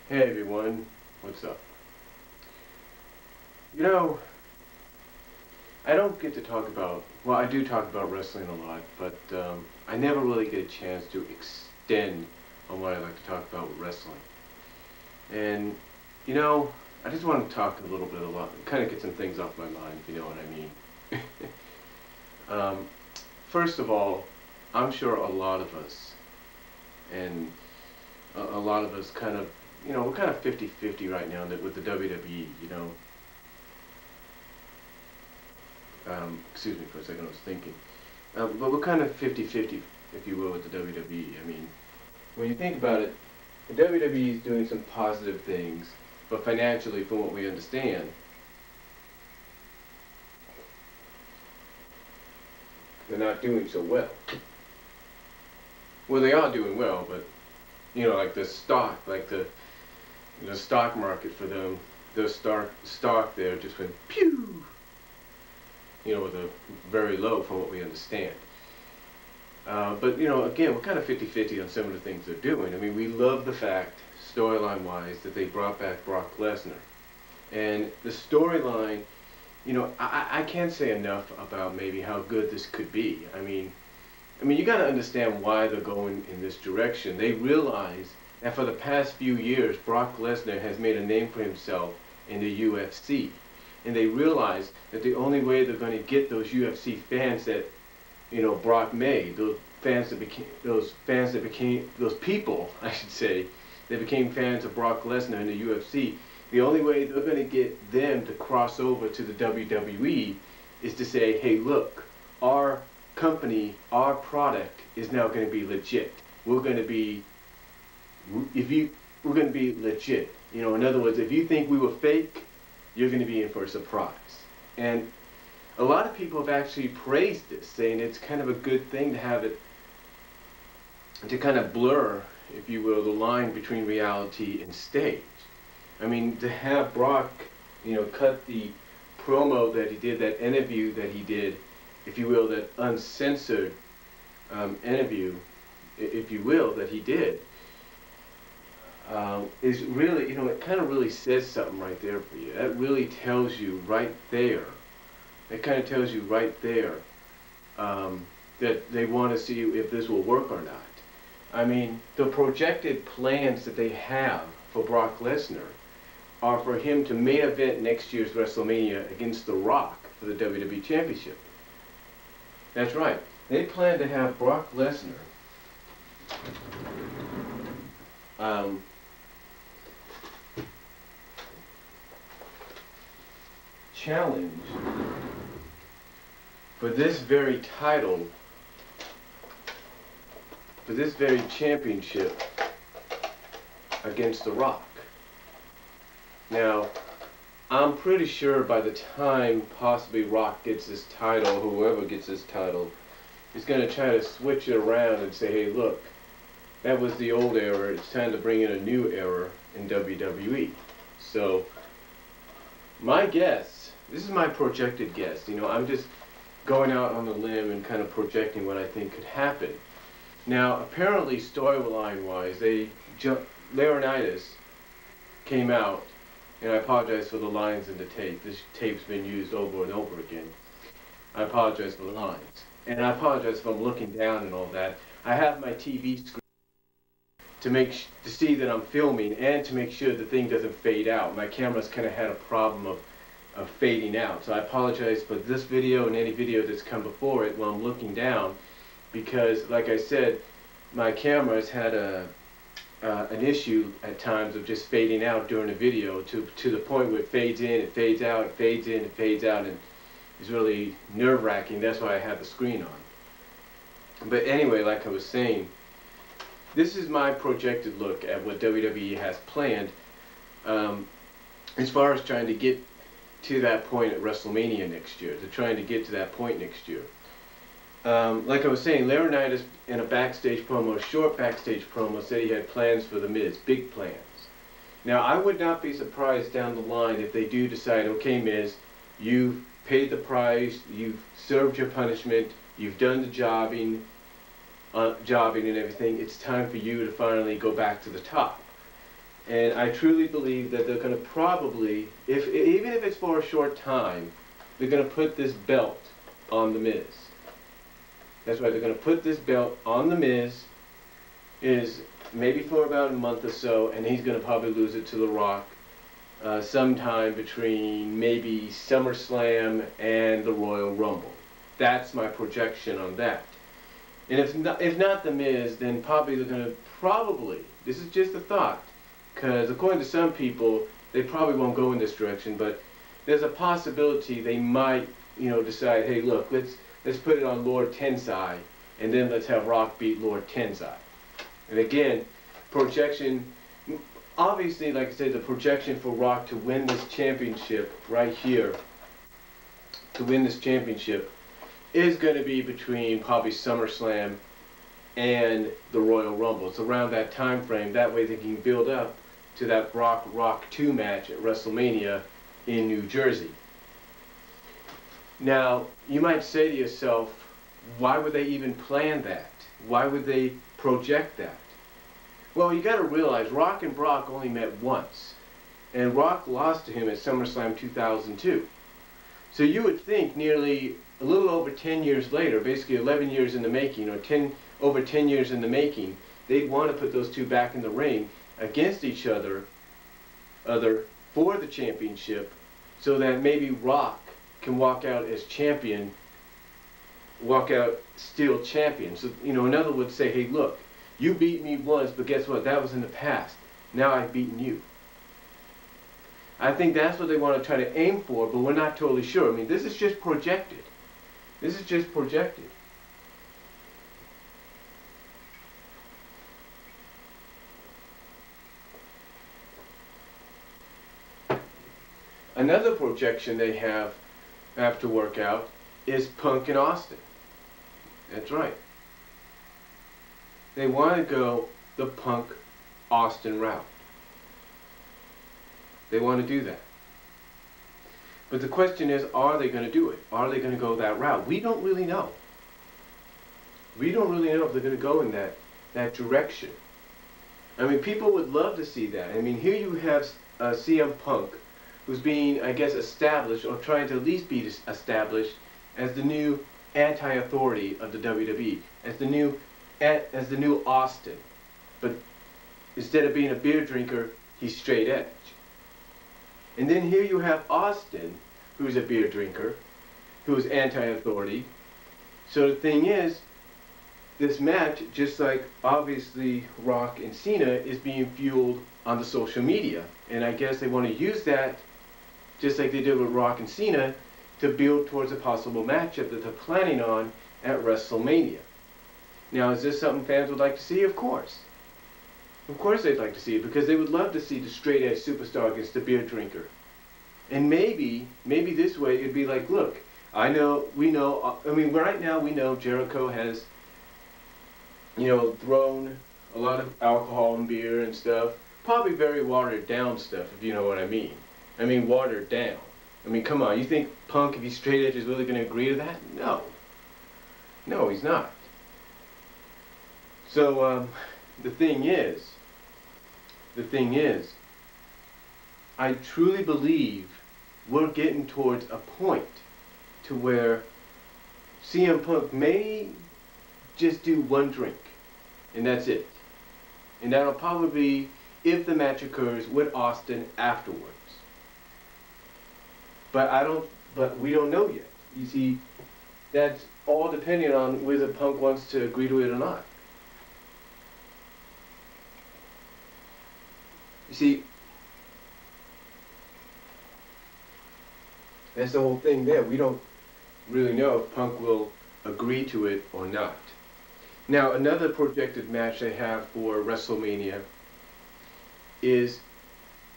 Hey everyone, what's up? You know, I don't get to talk about, well, I do talk about wrestling a lot, but I never really get a chance to extend on what I like to talk about with wrestling. And, you know, I just want to talk a little bit, kind of get some things off my mind, if you know what I mean. First of all, I'm sure a lot of us, and a lot of us kind of, we're kind of 50-50 right now with the WWE, you know. Excuse me for a second, I was thinking. But we're kind of 50-50, if you will, with the WWE. I mean, when you think about it, the WWE is doing some positive things, but financially, from what we understand, they're not doing so well. Well, they are doing well, but, like the stock, like the stock market for them, the stock there just went pew, with a very low from what we understand. But, again, we're kind of 50-50 on some of the things they're doing. I mean, we love the fact, storyline-wise, that they brought back Brock Lesnar. And the storyline, I can't say enough about maybe how good this could be. I mean, you got to understand why they're going in this direction. They realize that for the past few years, Brock Lesnar has made a name for himself in the UFC. And they realize that the only way they're going to get those UFC fans that, Brock made, those people, I should say, that became fans of Brock Lesnar in the UFC, the only way they're going to get them to cross over to the WWE is to say, hey, look, our company, our product is now going to be legit. We're going to be, we're going to be legit. In other words, if you think we were fake, you're going to be in for a surprise. And a lot of people have actually praised this, saying it's kind of a good thing to have it, to kind of blur, if you will, the line between reality and stage. I mean, to have Brock, cut the promo that he did, that interview that he did, if you will, that uncensored interview, if you will, that he did, is really, it kind of really says something right there for you. That really tells you right there. It kind of tells you right there that they want to see if this will work or not. I mean, the projected plans that they have for Brock Lesnar are for him to main event next year's WrestleMania against The Rock for the WWE Championship. That's right. They plan to have Brock Lesnar challenge for this very title, for this very championship against The Rock. Now, I'm pretty sure by the time possibly Rock gets this title, whoever gets this title, is going to try to switch it around and say, hey, look, that was the old era, it's time to bring in a new era in WWE. So, my guess, this is my projected guess, I'm just going out on the limb and kind of projecting what I think could happen. Now, apparently, storyline-wise, Laurinaitis came out, and I apologize for the lines in the tape. This tape's been used over and over again. I apologize for the lines. And I apologize if I'm looking down and all that. I have my TV screen to see that I'm filming and to make sure the thing doesn't fade out. My camera's kind of had a problem of fading out. So I apologize for this video and any video that's come before it while I'm looking down, because like I said, my camera's had an issue at times of just fading out during the video to the point where it fades in, it fades out, it fades in, it fades out, and it's really nerve-wracking. That's why I have the screen on. But anyway, like I was saying, this is my projected look at what WWE has planned as far as trying to get to that point at WrestleMania next year. They're trying to get to that point next year. Like I was saying, Laurinaitis in a backstage promo, a short backstage promo, said he had plans for The Miz, big plans. Now, I would not be surprised down the line if they do decide, okay, Miz, you've paid the price, you've served your punishment, you've done the jobbing and everything, it's time for you to finally go back to the top. And I truly believe that they're going to probably, even if it's for a short time, they're going to put this belt on The Miz. That's right, they're going to put this belt on The Miz, is maybe for about a month or so, and he's going to probably lose it to The Rock sometime between maybe SummerSlam and the Royal Rumble. That's my projection on that. And if not The Miz, then probably they're going to this is just a thought, because according to some people, they probably won't go in this direction, but there's a possibility they might, decide, hey, look, let's put it on Lord Tensai, and then let's have Rock beat Lord Tensai. And again, projection, obviously, like I said, the projection for Rock to win this championship right here, to win this championship, is going to be between probably SummerSlam and the Royal Rumble. It's around that time frame. That way they can build up to that Rock 2 match at WrestleMania in New Jersey. Now, you might say to yourself, why would they even plan that? Why would they project that? Well, you got to realize Rock and Brock only met once, and Rock lost to him at SummerSlam 2002. So you would think nearly a little over 10 years later, basically 11 years in the making, or over 10 years in the making, they'd want to put those two back in the ring against each other for the championship, so that maybe Rock can walk out as champion, walk out still champion. So, in other words, say, hey, look, you beat me once, but guess what? That was in the past. Now I've beaten you. I think that's what they want to try to aim for, but we're not totally sure. I mean, this is just projected. This is just projected. Another projection they have to work out is Punk and Austin. That's right. They want to go the Punk-Austin route. They want to do that. But the question is, are they going to do it? Are they going to go that route? We don't really know. We don't really know if they're going to go in that direction. I mean, people would love to see that. I mean, here you have CM Punk, who's being, I guess, established, or trying to at least be established, as the new anti-authority of the WWE, as the new Austin. But instead of being a beer drinker, he's straight edge. And then here you have Austin, who's a beer drinker, who's anti-authority. So the thing is, this match, just like obviously Rock and Cena, is being fueled on the social media. And I guess they want to use that, just like they did with Rock and Cena, to build towards a possible matchup that they're planning on at WrestleMania. Now, is this something fans would like to see? Of course. Of course they'd like to see it, because they would love to see the straight-edge superstar against the beer drinker. And maybe this way it'd be like, look, I mean, right now we know Jericho has, thrown a lot of alcohol and beer and stuff. Probably very watered down stuff, if you know what I mean. I mean, watered down. I mean, come on, you think Punk, if he's straight edge, is really going to agree to that? No. No, he's not. So, the thing is, I truly believe we're getting towards a point to where CM Punk may just do one drink, and that's it. And that'll probably be if the match occurs with Austin afterwards. But we don't know yet. You see, that's all depending on whether Punk wants to agree to it or not. You see, that's the whole thing there. We don't really know if Punk will agree to it or not. Now, another projected match they have for WrestleMania is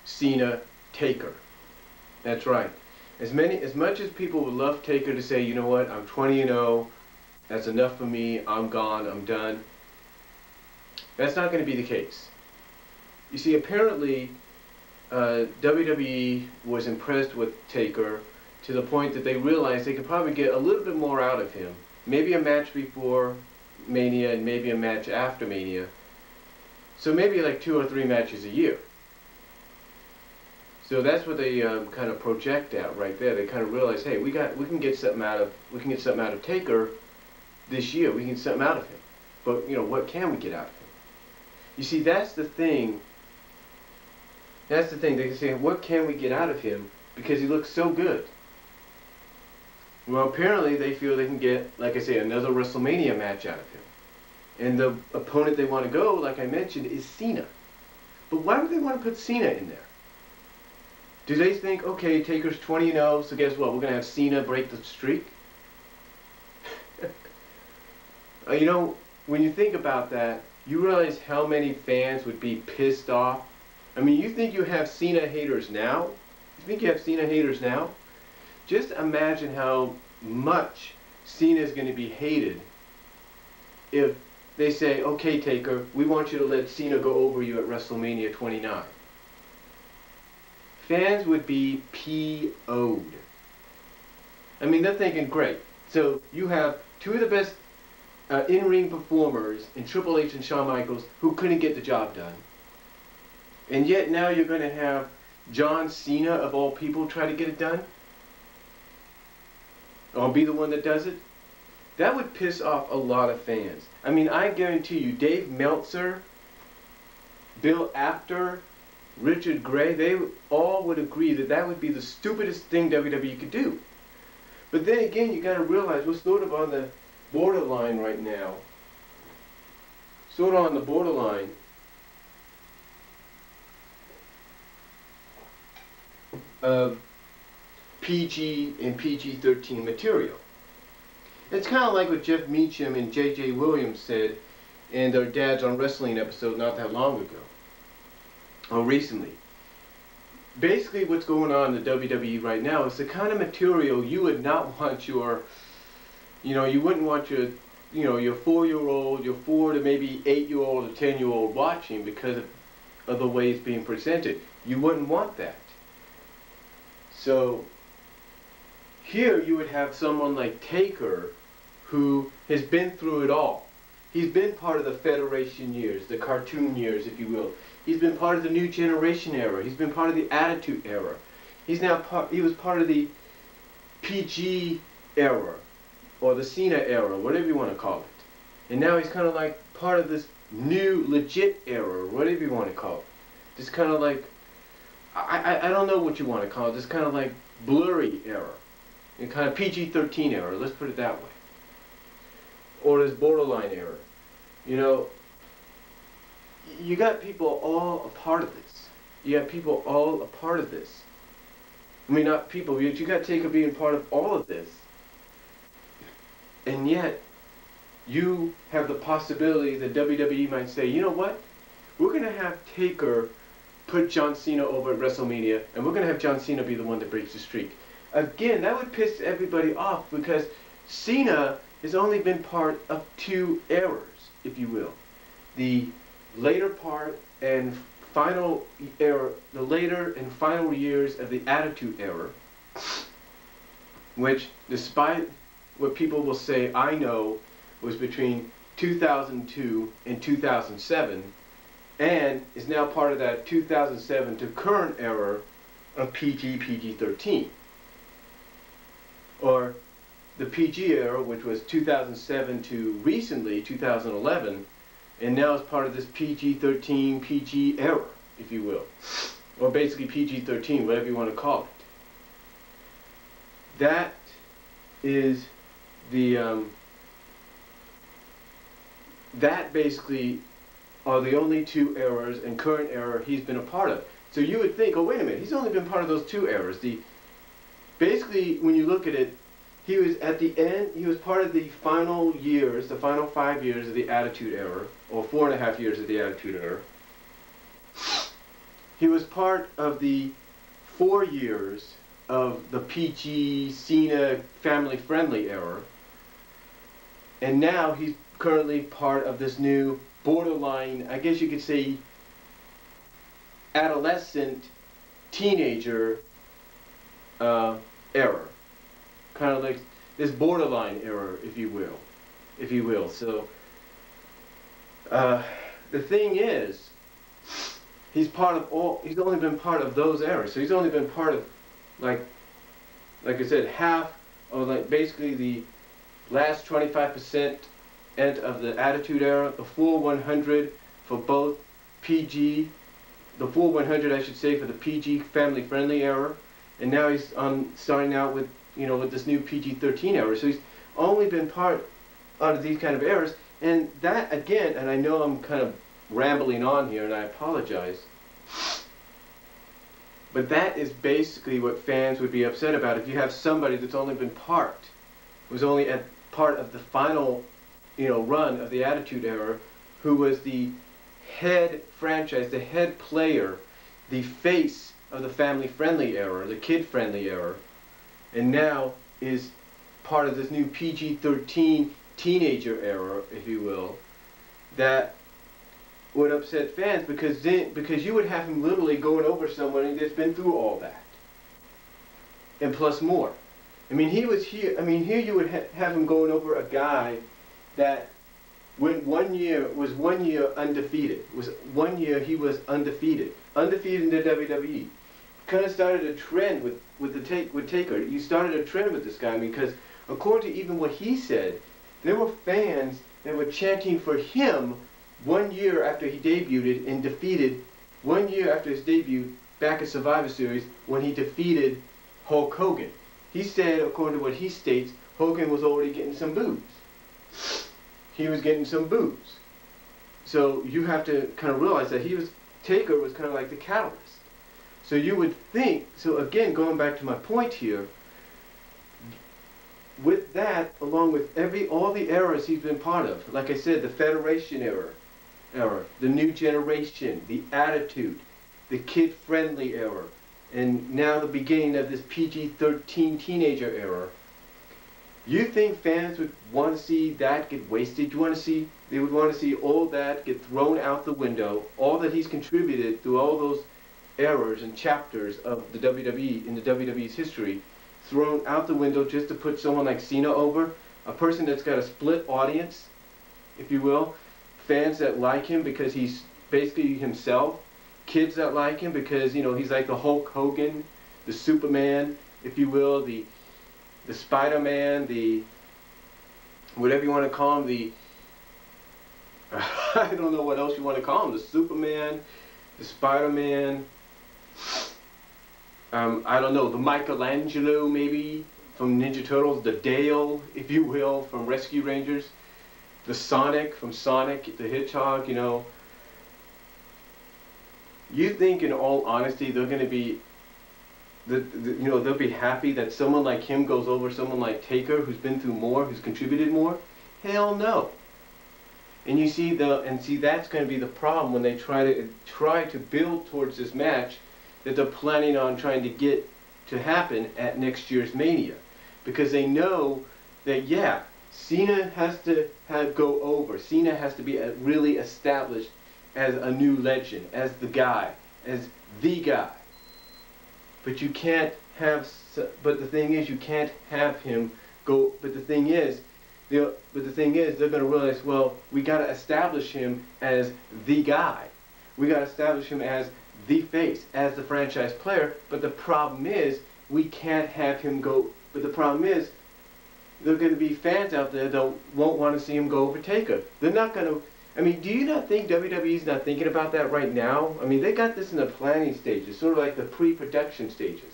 Cena-Taker. That's right. As much as people would love Taker to say, you know what, I'm 20-0, that's enough for me, I'm gone, I'm done, that's not going to be the case. You see, apparently, WWE was impressed with Taker to the point that they realized they could probably get a little bit more out of him. Maybe a match before Mania and maybe a match after Mania. So maybe like 2 or 3 matches a year. So that's what they kind of project out right there. They kind of realize, hey, we can get something out of Taker this year. We can get something out of him. But you know, what can we get out of him? You see, that's the thing. That's the thing. They can say, what can we get out of him? Because he looks so good. Well, apparently they feel they can get, like I say, another WrestleMania match out of him. And the opponent they want to go, like I mentioned, is Cena. But why would they want to put Cena in there? Do they think, okay, Taker's 20-0, so guess what? We're going to have Cena break the streak? You know, when you think about that, you realize how many fans would be pissed off. I mean, you think you have Cena haters now? You think you have Cena haters now? Just imagine how much Cena is going to be hated if they say, okay, Taker, we want you to let Cena go over you at WrestleMania 29. Fans would be P.O.'d. I mean, they're thinking, great. So you have two of the best in-ring performers in Triple H and Shawn Michaels who couldn't get the job done. And yet now you're going to have John Cena, of all people, try to get it done? Or be the one that does it? That would piss off a lot of fans. I mean, I guarantee you, Dave Meltzer, Bill Apter, Richard Gray, they all would agree that that would be the stupidest thing WWE could do. But then again, you got to realize we're sort of on the borderline right now. Sort of on the borderline of PG and PG-13 material. It's kind of like what Jeff Meacham and J.J. Williams said in their Dads on Wrestling episode not that long ago, or recently. Basically what's going on in the WWE right now is the kind of material you would not want your, you wouldn't want your, your 4-year-old, your 4 to maybe 8-year-old or 10-year-old watching because of the way it's being presented. You wouldn't want that. So here you would have someone like Taker who has been through it all. He's been part of the Federation years, the cartoon years, if you will. He's been part of the New Generation era. He's been part of the Attitude era. He was part of the PG era, or the Cena era, whatever you want to call it. And now he's kind of like part of this new legit era, whatever you want to call it. This kind of like, I don't know what you want to call it, this kind of like blurry era. And kind of PG-13 era, let's put it that way. Or this borderline era. You know, you got people all a part of this. You have people all a part of this. I mean, not people, but you got Taker being part of all of this. And yet, you have the possibility that WWE might say, you know what? We're going to have Taker put John Cena over at WrestleMania, and we're going to have John Cena be the one that breaks the streak. Again, that would piss everybody off because Cena has only been part of 2 eras, if you will. The later part and final era, the later and final years of the Attitude Era, which, despite what people will say, I know, was between 2002 and 2007, and is now part of that 2007 to current era of PG-13. Or the PG era, which was 2007 to recently 2011, and now is part of this PG-13 PG era, if you will, or basically PG-13, whatever you want to call it. That is the that basically are the only 2 eras and current era he's been a part of. So you would think, oh wait a minute, he's only been part of those 2 eras. Basically, when you look at it, he was at the end, he was part of the final years, the final 5 years of the Attitude Era, or 4.5 years of the Attitude Era. He was part of the 4 years of the PG, Cena, family-friendly era. And now he's currently part of this new borderline, I guess you could say, adolescent, teenager era. Kind of like this borderline era, if you will. So the thing is, He's part of all. He's only been part of those eras. So he's only been part of, like I said, half of like basically the last 25% end of the Attitude Era, the full 100 for both PG, the full 100 I should say for the PG family friendly era, and now he's starting out with with this new PG-13 era. So he's only been part out of these kind of eras, and that again, and I know I'm kind of rambling on here, and I apologize, but that is basically what fans would be upset about if you have somebody that's only been who's only at part of the final, run of the Attitude Era, who was the head franchise, the head player, the face of the family-friendly era, the kid-friendly era, and now is part of this new PG-13 teenager era, if you will, that would upset fans because you would have him literally going over somebody that's been through all that, and plus more. I mean, he was here. I mean, here you would have him going over a guy that went 1 year undefeated. Was 1 year he was undefeated in the WWE. Kind of started a trend with Taker. You started a trend with this guy because according to even what he said, there were fans that were chanting for him 1 year after he debuted and defeated 1 year after his debut back at Survivor Series when he defeated Hulk Hogan. He said, according to what he states, Hogan was already getting some boos. He was getting some boos. So you have to kind of realize that Taker was kind of like the catalyst. So you would think, so again, going back to my point here, with that, along with all the eras he's been part of, like I said, the Federation era, the New Generation, the Attitude, the kid-friendly era, and now the beginning of this PG-13 teenager era, you think fans would want to see that get wasted? They would want to see all that get thrown out the window, all that he's contributed through all those eras and chapters of the WWE, in the WWE's history, thrown out the window just to put someone like Cena over, a person that's got a split audience, if you will, fans that like him because he's basically himself, kids that like him because, he's like the Hulk Hogan, the Superman, if you will, the Spider-Man, the whatever you want to call him, I don't know what else you want to call him, the Superman, the Spider-Man, I don't know, the Michelangelo maybe from Ninja Turtles, the Dale, if you will, from Rescue Rangers, the Sonic from Sonic the Hedgehog, You think in all honesty they're going to be, they'll be happy that someone like him goes over someone like Taker who's been through more, who's contributed more? Hell no. And you see that's going to be the problem when they try to build towards this match that they're planning on trying to get to happen at next year's Mania, because they know that Cena has to go over. Cena has to be really established as a new legend, as the guy, as the guy. But you can't have. But the thing is, you can't have him go. But the thing is, they're going to realize, well, we got to establish him as the guy. We got to establish him as the face, as the franchise player. But the problem is, we can't have him go. But the problem is, there are going to be fans out there that won't want to see him go over Taker. They're not going to. I mean, do you not think WWE's not thinking about that right now? I mean, they got this in the planning stages, sort of like the pre-production stages.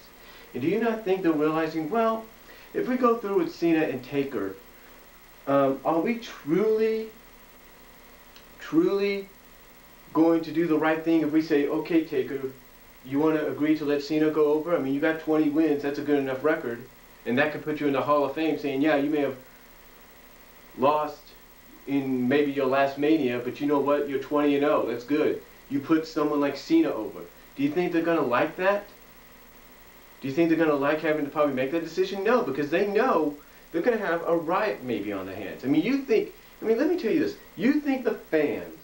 And do you not think they're realizing, well, if we go through with Cena and Taker, are we truly going to do the right thing if we say, okay, Taker, you want to agree to let Cena go over? I mean, you got 20 wins, that's a good enough record. And that could put you in the Hall of Fame saying, yeah, you may have lost in maybe your last Mania, but you know what? You're 20-0. That's good. You put someone like Cena over. Do you think they're going to like that? Do you think they're going to like having to probably make that decision? No, because they know they're going to have a riot maybe on their hands. I mean, let me tell you this. You think the fans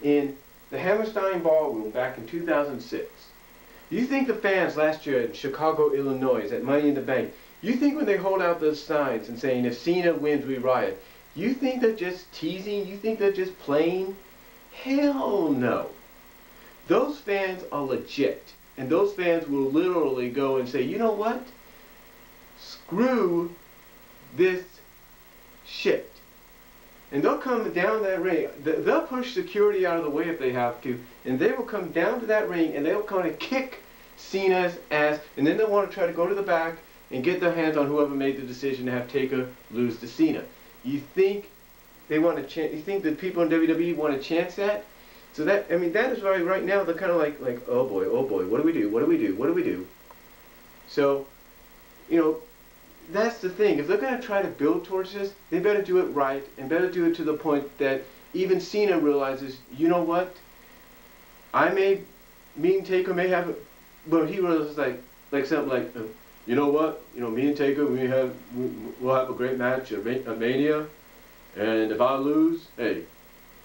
in the Hammerstein Ballroom back in 2006, you think the fans last year in Chicago, Illinois, at Money in the Bank, you think when they hold out those signs and saying, if Cena wins, we riot, you think they're just teasing? You think they're just playing? Hell no. those fans are legit. And those fans will literally go and say, you know what? Screw this shit. And they'll come down that ring. They'll push security out of the way if they have to. And they will come down to that ring and they'll kind of kick Cena's ass. And then they'll want to try to go to the back and get their hands on whoever made the decision to have Taker lose to Cena. You think they want to chance? You think the people in WWE want to chance that? So that, I mean, that is why right now they're kind of like, oh boy, what do we do? What do we do? What do we do? So, you know, that's the thing. If they're going to try to build towards this, they better do it right and better do it to the point that even Cena realizes, you know what? Me and Taker may have, but he realizes like something like, you know what? You know, me and Taker, we'll have a great match at Mania, and if I lose, hey,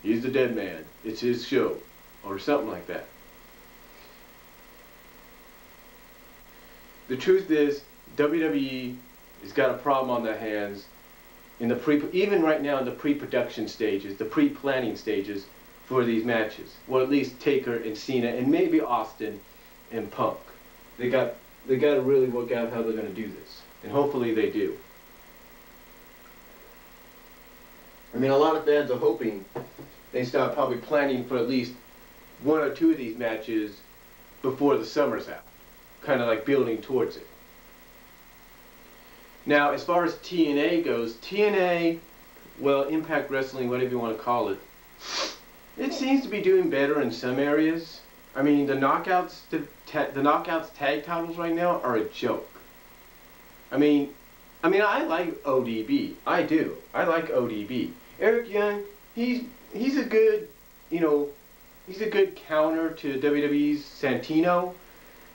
he's the dead man. It's his show, or something like that. The truth is, WWE has got a problem on their hands in the even right now in the pre-production stages, the pre-planning stages for these matches. Well, at least Taker and Cena, and maybe Austin and Punk. They got to really work out how they're going to do this, and hopefully they do. I mean, a lot of fans are hoping they start probably planning for at least 1 or 2 of these matches before the summer's out, kind of like building towards it. Now, as far as TNA goes, TNA, well, Impact Wrestling, whatever you want to call it, it seems to be doing better in some areas. I mean, the Knockouts tag titles right now are a joke. I mean, I like ODB. I do. I like ODB. Eric Young, he's a good, you know, he's a good counter to WWE's Santino.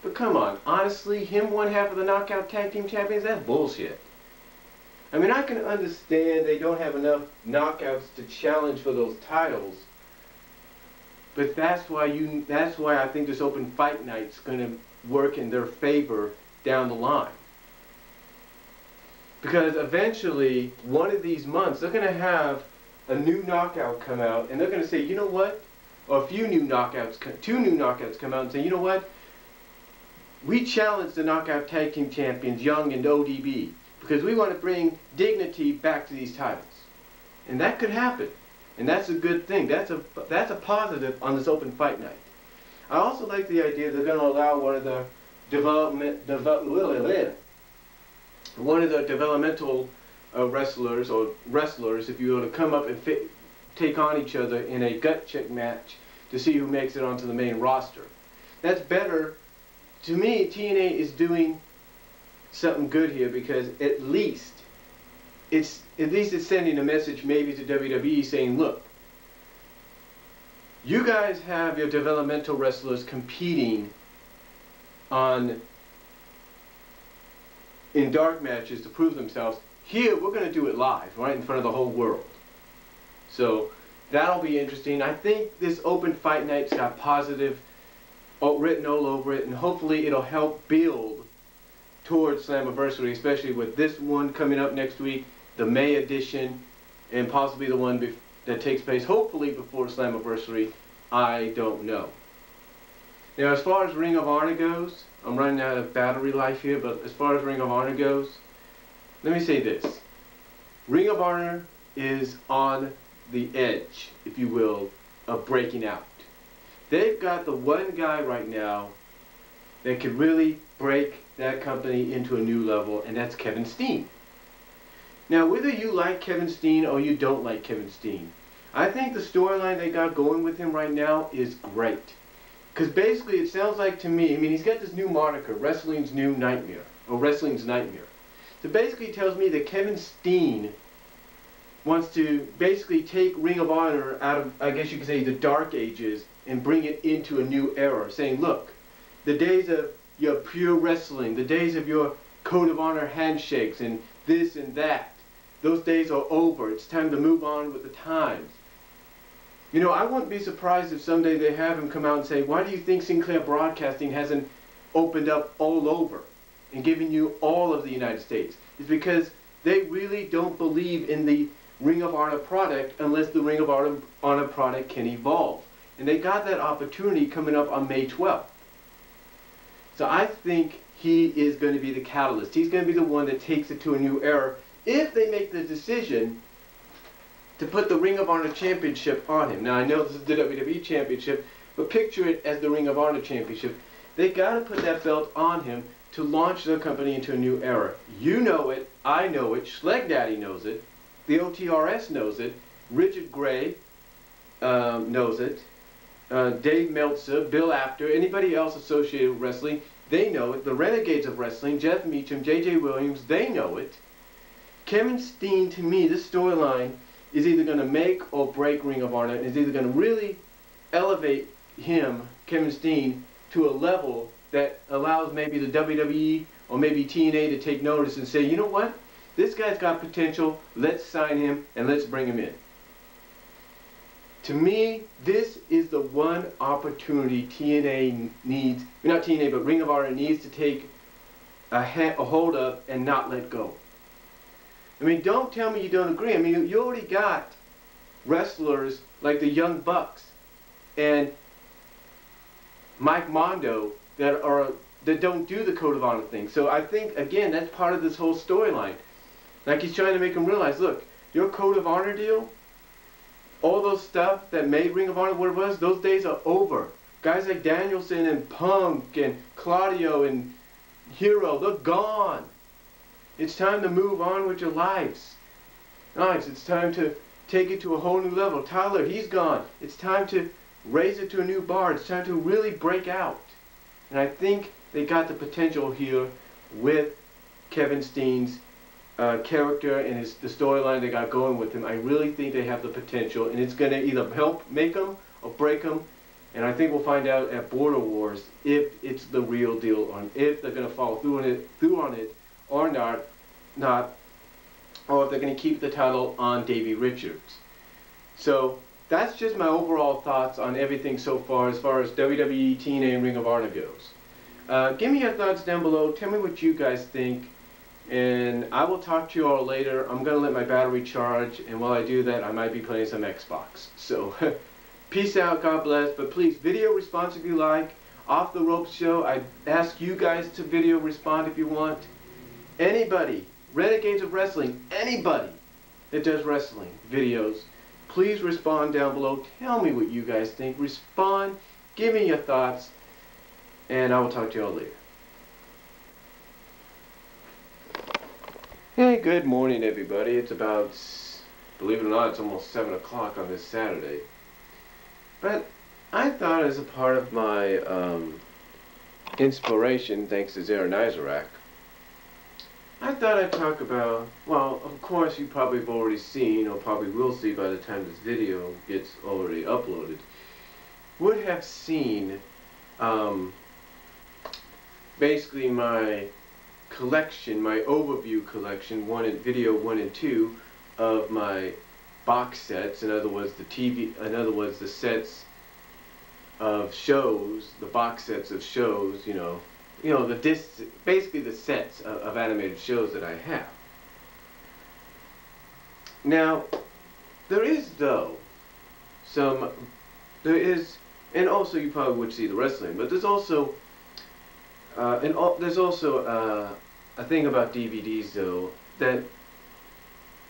But come on, honestly, him one half of the Knockout Tag Team Champions, that's bullshit. I mean, I can understand they don't have enough knockouts to challenge for those titles. But that's why I think this open fight night's going to work in their favor down the line. Because eventually, one of these months, they're going to have a new knockout come out, and they're going to say, you know what? Or a few new knockouts, 2 new knockouts come out and say, you know what? We challenge the Knockout Tag Team Champions, Young and ODB, because we want to bring dignity back to these titles. And that could happen. And that's a good thing. That's a positive on this open fight night. I also like the idea they're going to allow one of the developmental wrestlers, or wrestlers, if you will, to come up and take on each other in a gut check match to see who makes it onto the main roster. That's better. To me, TNA is doing something good here, because at least it's sending a message maybe to WWE saying, look, you guys have your developmental wrestlers competing in dark matches to prove themselves. Here, we're going to do it live, right in front of the whole world. So that'll be interesting. I think this open fight night's got positive written all over it, and hopefully it'll help build towards Slammiversary, especially with this one coming up next week, the May edition, and possibly the one that takes place hopefully before Slammiversary. I don't know. Now, as far as Ring of Honor goes, I'm running out of battery life here, but as far as Ring of Honor goes, let me say this. Ring of Honor is on the edge, if you will, of breaking out. They've got the one guy right now that could really break that company into a new level, and that's Kevin Steen. Now, whether you like Kevin Steen or you don't like Kevin Steen, I think the storyline they got going with him right now is great. Because basically it sounds like to me, I mean, he's got this new moniker, Wrestling's New Nightmare, or Wrestling's Nightmare. So basically it tells me that Kevin Steen wants to basically take Ring of Honor out of, I guess you could say, the dark ages and bring it into a new era, saying, look, the days of your pure wrestling, the days of your code of honor handshakes and this and that, those days are over. It's time to move on with the times. You know, I wouldn't be surprised if someday they have him come out and say, why do you think Sinclair Broadcasting hasn't opened up all over and given you all of the United States? It's because they really don't believe in the Ring of Honor product unless the Ring of Honor product can evolve. And they got that opportunity coming up on May 12th. So I think he is going to be the catalyst. He's going to be the one that takes it to a new era if they make the decision to put the Ring of Honor Championship on him. Now I know this is the WWE Championship, but picture it as the Ring of Honor Championship. They got to put that belt on him to launch the company into a new era. You know it, I know it, Schleg Daddy knows it, the OTRS knows it, Richard Gray knows it, Dave Meltzer, Bill Apter, anybody else associated with wrestling, they know it. The Renegades of Wrestling, Jeff Meacham, J.J. Williams, they know it. Kevin Steen, to me, this storyline is either going to make or break Ring of Honor. It's either going to really elevate him, Kevin Steen, to a level that allows maybe the WWE or maybe TNA to take notice and say, you know what, this guy's got potential, let's sign him and let's bring him in. To me, this is the one opportunity TNA needs, not TNA, but Ring of Honor needs to take a hold of and not let go. I mean, don't tell me you don't agree. I mean, you already got wrestlers like the Young Bucks and Mike Mondo that don't do the Code of Honor thing. So I think, again, that's part of this whole storyline. Like he's trying to make them realize, look, your Code of Honor deal, all those stuff that made Ring of Honor what it was, those days are over. Guys like Danielson and Punk and Claudio and Hero, they're gone. It's time to move on with your lives. Guys, it's time to take it to a whole new level. Tyler, he's gone. It's time to raise it to a new bar. It's time to really break out. And I think they got the potential here with Kevin Steen's character and the storyline they got going with him. I really think they have the potential, and it's going to either help make them or break them. And I think we'll find out at Border Wars if it's the real deal, or if they're going to follow through on it or not, or if they're going to keep the title on Davey Richards. So that's just my overall thoughts on everything so far as WWE, TNA, and Ring of Honor goes. Give me your thoughts down below. Tell me what you guys think. And I will talk to you all later. I'm going to let my battery charge. And while I do that, I might be playing some Xbox. So, peace out. God bless. But please, video response if you like. Off the Ropes Show, I ask you guys to video respond if you want. Anybody, Renegades of Wrestling, anybody that does wrestling videos, please respond down below. Tell me what you guys think. Respond. Give me your thoughts. And I will talk to you all later. Hey, good morning everybody. It's about, believe it or not, it's almost 7 o'clock on this Saturday. But I thought, as a part of my inspiration, thanks to Zara Nizarak, I thought I'd talk about, well, of course you probably have already seen, or probably will see by the time this video gets already uploaded, would have seen basically my collection, my overview collection, video 1 and 2 of my box sets. In other words, the sets of shows, the box sets of shows, the discs, basically the sets of animated shows that I have. Now, there is and also you probably would see the wrestling, but there's also a thing about DVDs though, that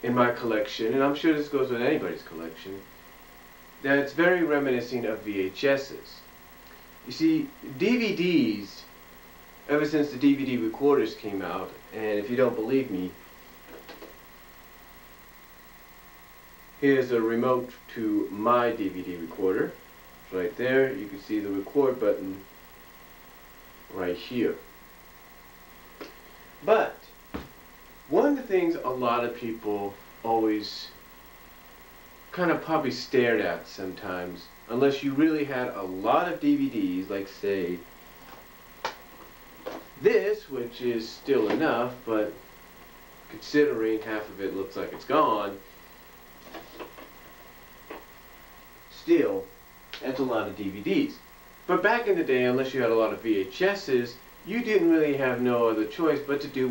in my collection, and I'm sure this goes with anybody's collection, that it's very reminiscent of VHSs. You see, DVDs, ever since the DVD recorders came out, and if you don't believe me, here's a remote to my DVD recorder. It's right there. You can see the record button right here. But one of the things a lot of people always kind of probably stared at sometimes, unless you really had a lot of DVDs, like say this, which is still enough, but considering half of it looks like it's gone, still, that's a lot of DVDs. But back in the day, unless you had a lot of VHSs, you didn't really have no other choice but to do